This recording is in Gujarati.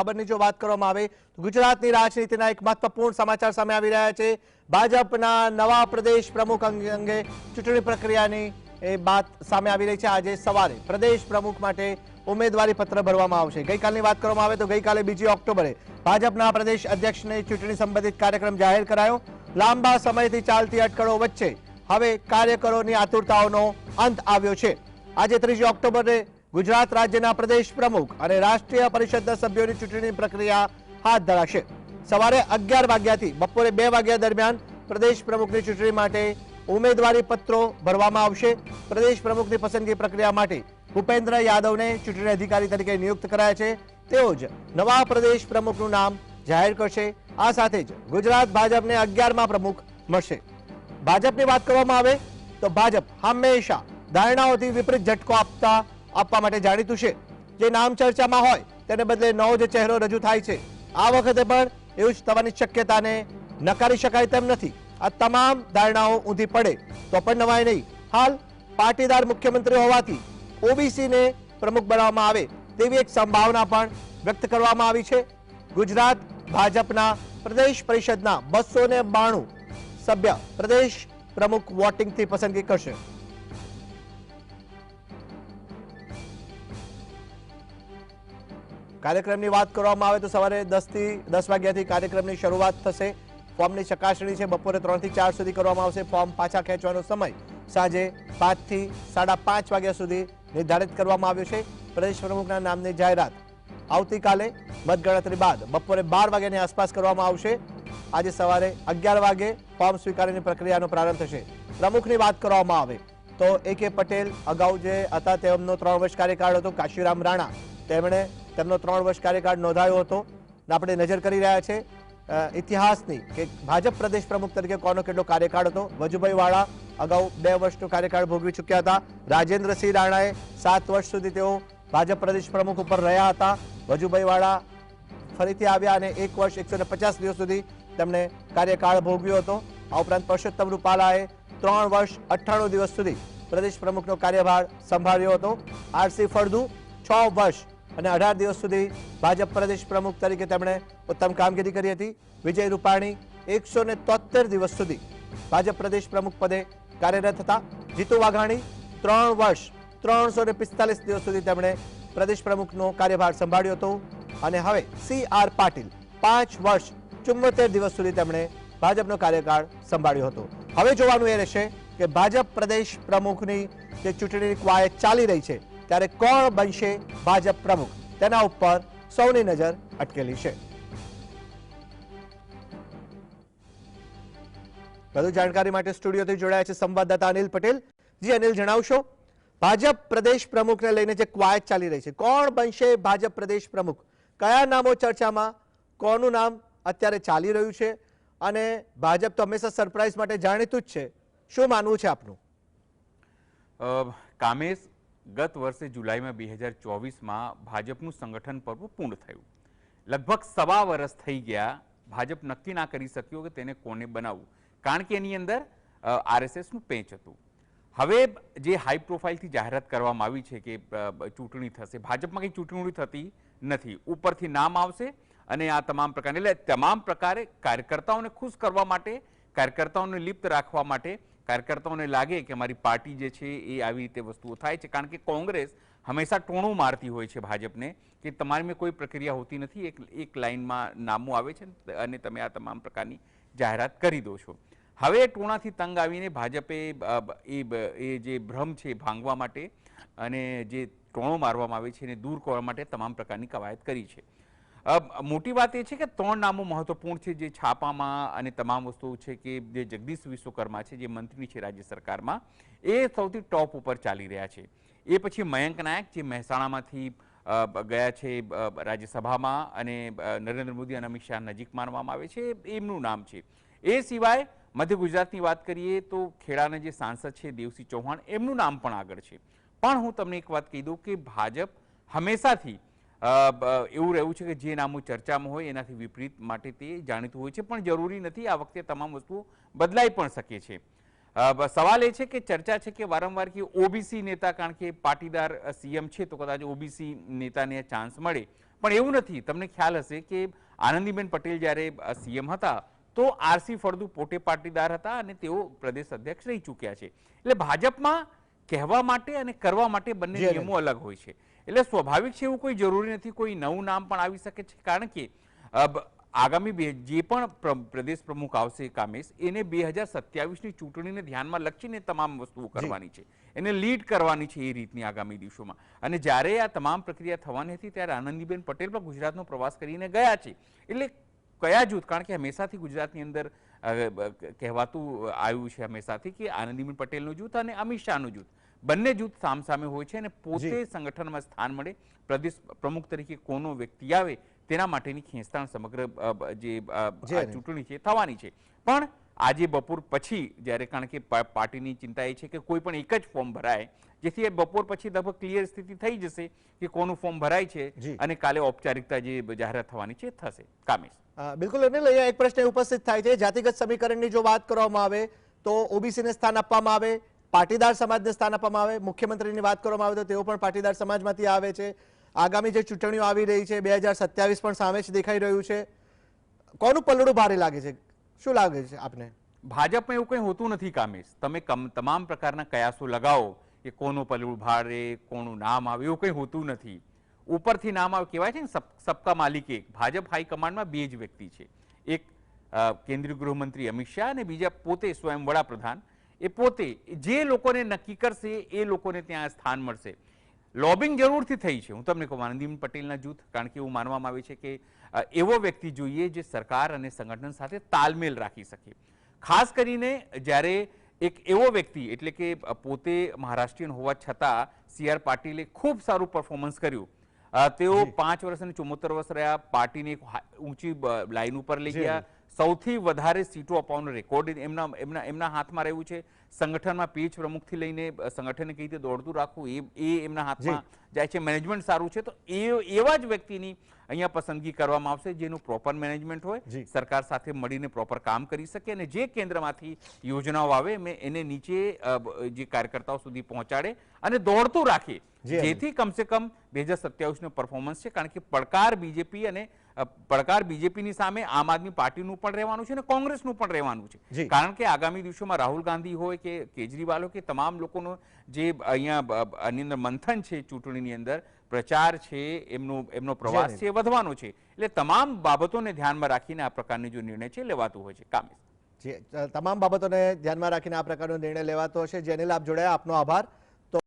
ખબરની જો વાત કરવામાં આવે તો ગુજરાતની રાજનીતિના એક મહત્વપૂર્ણ સમાચાર સામે આવી રહ્યા છે। ભાજપના નવા પ્રદેશ પ્રમુખ અંગે ચૂંટણી પ્રક્રિયાની એ વાત સામે આવી રહી છે। આજે સવારે પ્રદેશ પ્રમુખ માટે ઉમેદવારી પત્ર ભરવામાં આવશે। ગઈકાલની વાત કરવામાં આવે તો ગઈકાલે 2 ઓક્ટોબરે ભાજપના પ્રદેશ અધ્યક્ષને ચૂંટણી સંબંધિત કાર્યક્રમ જાહેર કરાયો। લાંબા સમયથી ચાલતી અટકળો વચ્ચે હવે કાર્યકરોની આતુરતાઓનો અંત આવ્યો છે। આજે 3 ઓક્ટોબરે ગુજરાત રાજ્યના પ્રદેશ પ્રમુખ અને રાષ્ટ્રીય પરિષદના સભ્યોની ચૂંટણી પ્રક્રિયા હાથ ધરાશે। સવારે 11 વાગ્યાથી બપોરે 2 વાગ્યા દરમિયાન પ્રદેશ પ્રમુખની ચૂંટણી માટે ઉમેદવારી પત્રો ભરવામાં આવશે। પ્રદેશ પ્રમુખની પસંદગી પ્રક્રિયા માટે ભૂપેન્દ્ર યાદવને ચૂંટણી અધિકારી તરીકે નિયુક્ત કરાયા છે। તેઓ જ નવા પ્રદેશ પ્રમુખનું નામ જાહેર કરશે। આ સાથે જ ગુજરાત ભાજપને 11મા પ્રમુખ મળશે। ભાજપની વાત કરવામાં આવે તો ભાજપ હંમેશા ધારણાઓથી વિપરીત ઝટકો આપવા માટે જાણીતું છે। જે નામ ચર્ચામાં હોય તેને બદલે નવો જ ચહેરો રજૂ થાય છે। આ વખતે પણ એવું જ થવાની શક્યતાને નકારી શકાય તેમ નથી। આ તમામ ધારણાઓ ઊંધી પડે તો પણ નવાય નહીં। હાલ પાટીદાર મુખ્યમંત્રી હોવાથી ઓબીસીને પ્રમુખ બનાવવામાં આવે તેવી એક સંભાવના પણ વ્યક્ત કરવામાં આવી છે। ગુજરાત ભાજપના પ્રદેશ પરિષદના 292 સભ્ય પ્રદેશ પ્રમુખ વોટિંગથી પસંદગી કરશે। કાર્યક્રમની વાત કરવામાં આવે તો સવારે 10 વાગ્યાથી કાર્યક્રમની શરૂઆત થશે। ફોર્મની ચકાસણી છે બપોરે 3 થી 4 સુધી કરવામાં આવશે। ફોર્મ પાછા ખેંચવાનો સમય સાંજે 5 થી 5:30 વાગ્યા સુધી નિર્ધારિત કરવામાં આવ્યો છે। પ્રદેશ પ્રમુખના નામની જાહેરાત આવતીકાલે મતગણતરી બાદ બપોરે 12 વાગ્યાની આસપાસ કરવામાં આવશે। આજે સવારે 11 વાગે ફોર્મ સ્વીકારવાની પ્રક્રિયાનો પ્રારંભ થશે। પ્રમુખની વાત કરવામાં આવે તો AK પટેલ અગાઉ જે હતા તેમનો 3 વર્ષ કાર્યકાળ હતો। કાશીરામ રાણા તેમણે તેમનો 3 વર્ષ કાર્યકાળ નોંધાયો હતો। આપણે નજર કરી રહ્યા છે ઇતિહાસની કે ભાજપ પ્રદેશ પ્રમુખ તરીકે કોનો કેટલો કાર્યકાળ હતો। વજુભાઈ વાળા અગાઉ 2 વર્ષનો કાર્યકાળ ભોગવી ચૂક્યા હતા। રાજેન્દ્રસિંહ રાણાએ 7 વર્ષ સુધી તેઓ ભાજપ પ્રદેશ પ્રમુખ ઉપર રહ્યા હતા। વજુભાઈ વાળા ફરીથી આવ્યા અને 1 વર્ષ 150 દિવસ સુધી તેમણે કાર્યકાળ ભોગવ્યો હતો। આ ઉપરાંત પરસોત્તમ રૂપાલાએ 3 વર્ષ 98 દિવસ સુધી પ્રદેશ પ્રમુખનો કાર્યભાર સંભાળ્યો હતો। RC ફળદુ 6 વર્ષ અને 18 દિવસ સુધી ભાજપ પ્રદેશ પ્રમુખ તરીકે તેમણે ઉત્તમ કામગીરી કરી હતી। વિજય રૂપાણી 173 દિવસ સુધી ભાજપ પ્રદેશ પ્રમુખ પદે કાર્યરત હતા। જીતુ વાઘાણી 3 વર્ષ 345 દિવસ સુધી તેમણે પ્રદેશ પ્રમુખનો કાર્યભાર સંભાળ્યો હતો। અને હવે CR પાટીલ 5 વર્ષ 74 દિવસ સુધી તેમણે ભાજપનો કાર્યકાળ સંભાળ્યો હતો। હવે જોવાનું એ રહેશે કે ભાજપ પ્રદેશ પ્રમુખની જે ચૂંટણીની કવાયત ચાલી રહી છે ત્યારે કોણ બનશે ભાજપ પ્રમુખ, તેના ઉપર સૌની નજર અટકેલી છે। વધુ જાણકારી માટે સ્ટુડિયોથી જોડાયા છે સંવાદદાતા અનિલ પટેલ। જી અનિલ, જણાવશો ભાજપ પ્રદેશ પ્રમુખને લઈને જે કવાયત ચાલી રહી છે, કોણ બનશે ભાજપ પ્રદેશ પ્રમુખ, કયા નામો ચર્ચામાં, કોનું નામ અત્યારે ચાલી રહ્યું છે અને ભાજપ તો હંમેશા સરપ્રાઈઝ માટે જાણીતું જ છે, શું માનવું છે આપનું? કામેશ, ગત વર્ષે જુલાઈમાં 2024માં ભાજપનું સંગઠન પર્વ પૂર્ણ થયું। લગભગ 1.25 વર્ષ થઈ ગયા। ભાજપ નક્કી ના કરી શક્યો કે તેને કોને બનાવવું, કારણ કે એની અંદર RSSનું પેચ હતું। હવે જે હાઈ પ્રોફાઇલથી જાહેરાત કરવામાં આવી છે કે ચૂંટણી થશે, ભાજપમાં કંઈ ચૂંટણી થતી નથી, ઉપરથી નામ આવશે અને આ તમામ પ્રકારની એટલે તમામ પ્રકારે કાર્યકર્તાઓને ખુશ કરવા માટે, કાર્યકર્તાઓને લિપ્ત રાખવા માટે, કાર્યકર્તાઓને લાગે કે અમારી પાર્ટી જે છે એ આવી રીતે વસ્તુઓ થાય છે। કારણ કે કોંગ્રેસ હંમેશા ટોણું મારતી હોય છે ભાજપને કે તમારી કોઈ પ્રક્રિયા હોતી નથી, એક લાઇનમાં નામો આવે છે અને તમે આ તમામ પ્રકારની જાહેરાત કરી દો છો। હવે ટોણાથી તંગ આવીને ભાજપે એ જે ભ્રમ છે ભાંગવા માટે અને જે ટોણો મારવામાં આવે છે એને દૂર કરવા માટે તમામ પ્રકારની કવાયત કરી છે। મોટી વાત એ છે કે 3 નામો મહત્વપૂર્ણ છે જે છાપામાં અને તમામ વસ્તુઓ છે કે જે જગદીશ વિશ્વકર્મા છે, જે મંત્રી છે રાજ્ય સરકારમાં, એ સૌથી ટોપ ઉપર ચાલી રહ્યા છે। એ પછી મયંક નાયક, જે મહેસાણામાંથી ગયા છે રાજ્યસભામાં અને નરેન્દ્ર મોદી અને અમિત શાહ નજીક માનવામાં આવે છે, એમનું નામ છે। એ સિવાય મધ્ય ગુજરાતની વાત કરીએ તો ખેડાના જે સાંસદ છે દેવસિંહ ચૌહાણ, એમનું નામ પણ આગળ છે। પણ હું તમને એક વાત કહી દઉં કે ભાજપ હંમેશાથી એવું રહ્યું છે કે જે નામો ચર્ચામાં હોય એનાથી વિપરીત માટે તે જાણીતું હોય છે, પણ જરૂરી નથી। આ વખતે તમામ વસ્તુઓ બદલાઈ પણ શકે છે। સવાલ એ છે કે ચર્ચા છે કે વારંવાર કે ઓબીસી નેતા, કારણ કે પાટીદાર CM છે તો કદાચ ઓબીસી નેતાને ચાન્સ મળે, પણ એવું નથી. તમને ખ્યાલ હશે કે આનંદીબેન પટેલ જ્યારે સીએમ હતા તો આરસી ફળદુ પોતે પાટીદાર હતા અને તેઓ પ્રદેશ અધ્યક્ષ રહી ચૂક્યા છે. એટલે ભાજપમાં કહેવા માટે અને કરવા માટે બંને નિયમો અલગ હોય છે. એટલે સ્વાભાવિક છે, એવું કોઈ જરૂરી નથી. કોઈ નવું નામ પણ આવી શકે છે, કારણ કે આગામી જે પણ પ્રદેશ પ્રમુખ આવશે કામેશ, એને 2027ની ચૂંટણીને ધ્યાનમાં લક્ષીને તમામ વસ્તુઓ કરવાની છે, એને લીડ કરવાની છે એ રીતની આગામી દિવસોમાં. અને જ્યારે આ તમામ પ્રક્રિયા થવાની હતી ત્યારે આનંદીબેન પટેલ પણ ગુજરાતનો પ્રવાસ કરીને ગયા છે. એટલે કયા જૂથ, કારણ કે હંમેશાથી ગુજરાતની અંદર કહેવાતું આવ્યું છે હંમેશાથી કે આનંદીબેન પટેલનું જૂથ અને અમિત શાહનું જૂથ, બંને જૂથ સામસામે હોય છે અને પોતે સંગઠનમાં સ્થાન મળે, પ્રદેશ પ્રમુખ તરીકે કોનો વ્યક્તિ આવે તેના માટેની ખેંચતાણ સમગ્ર જે ચૂંટણી છે થવાની છે. પણ આજે બપોર પછી જ્યારે, કારણ કે પાર્ટીની ચિંતા એ છે કે કોઈ પણ એક જ ફોર્મ ભરાય, જેથી એ બપોર પછી લગભગ ક્લિયર સ્થિતિ થઈ જશે કે કોનું ફોર્મ ભરાય છે અને કાલે ઔપચારિકતા જે જાહેરાત થવાની છે થશે. કામેશ, બિલકુલ અનિલ, અહીંયા એક પ્રશ્ન ઉપસ્થિત થાય છે. જાતિગત સમીકરણની જો વાત કરવામાં આવે તો ઓબીસીને સ્થાન આપવામાં આવે, પાટીદાર સમાજને સ્થાન આપવામાં આવે. મુખ્યમંત્રીની વાત કરવામાં આવે તો તેઓ પણ પાટીદાર સમાજમાંથી આવે છે. આગામી જે ચૂંટણીઓ આવી રહી છે 2027 પણ સામે જ દેખાઈ રહ્યું છે. કોનું પલડું ભારે લાગે છે? શું લાગે છે આપને? ભાજપમાં એવું કંઈ હોતું નથી કામેશ. તમે તમામ પ્રકારના કયાસો લગાવો કે કોનું પલડું ભારે, કોનું નામ આવે, એવું કંઈ હોતું નથી. ઉપરથી નામ આવે, કહેવાય છે ને સબકા માલિક એક. ભાજપ હાઈકમાન્ડમાં બે જ વ્યક્તિ છે, એક કેન્દ્રીય ગૃહમંત્રી અમિત શાહ અને બીજા પોતે સ્વયં વડાપ્રધાન. એ પોતે જે લોકોને નક્કી કરશે એ લોકોને ત્યાં સ્થાન મળશે. લોબિંગ જરૂરથી થઈ છે. હું તમને કહું, આનંદીબેન પટેલના જૂથ, કારણ કે એવું માનવામાં આવે છે કે એવો વ્યક્તિ જોઈએ જે સરકાર અને સંગઠન સાથે તાલમેલ રાખી શકે. ખાસ કરીને જ્યારે એક એવો વ્યક્તિ, એટલે કે પોતે મહારાષ્ટ્રીયન હોવા છતાં સી આર પાટીલે ખૂબ સારું પરફોર્મન્સ કર્યું. તેઓ 5 વર્ષ અને 74 વર્ષ રહ્યા, પાર્ટીને એક ઊંચી લાઈન ઉપર લઈ ગયા, સૌથી વધારે સીટો અપાવવાનો રેકોર્ડ એમના હાથમાં રહ્યું છે. સંગઠનમાં પેજ પ્રમુખથી લઈને સંગઠનને કઈ રીતે દોડતું રાખવું એ એમના હાથમાં જાય છે. મેનેજમેન્ટ સારું છે, તો એવા જ વ્યક્તિની અહીંયા પસંદગી કરવામાં આવશે જેનું પ્રોપર મેનેજમેન્ટ હોય, સરકાર સાથે મળીને પ્રોપર કામ કરી શકે અને જે કેન્દ્રમાંથી યોજનાઓ આવે એને નીચે જે કાર્યકર્તાઓ સુધી પહોંચાડે અને દોડતું રાખે, જેથી કમસે કમ 2027નો પરફોર્મન્સ છે. કારણ કે પડકાર બીજેપીની સામે આમ આદમી પાર્ટીનું પણ રહેવાનું છે અને કોંગ્રેસનું પણ રહેવાનું છે. કારણ કે આગામી દિવસોમાં રાહુલ ગાંધી હોય કે કેજરીવાલ હોય કે તમામ લોકોનો જે અહીંયા આની અંદર મંથન છે, ચૂંટણીની અંદર પ્રચાર છે, એમનો પ્રવાસ છે, વધવાનો છે. એટલે તમામ બાબતોને ધ્યાનમાં રાખીને આ પ્રકારનો જો નિર્ણય છે લેવાતું હોય છે. કામેશ, તમામ બાબતોને ધ્યાનમાં રાખીને આ પ્રકારનો નિર્ણય લેવાતો હશે. જે અનિલ, આપ જોડાયા, આપનો આભાર.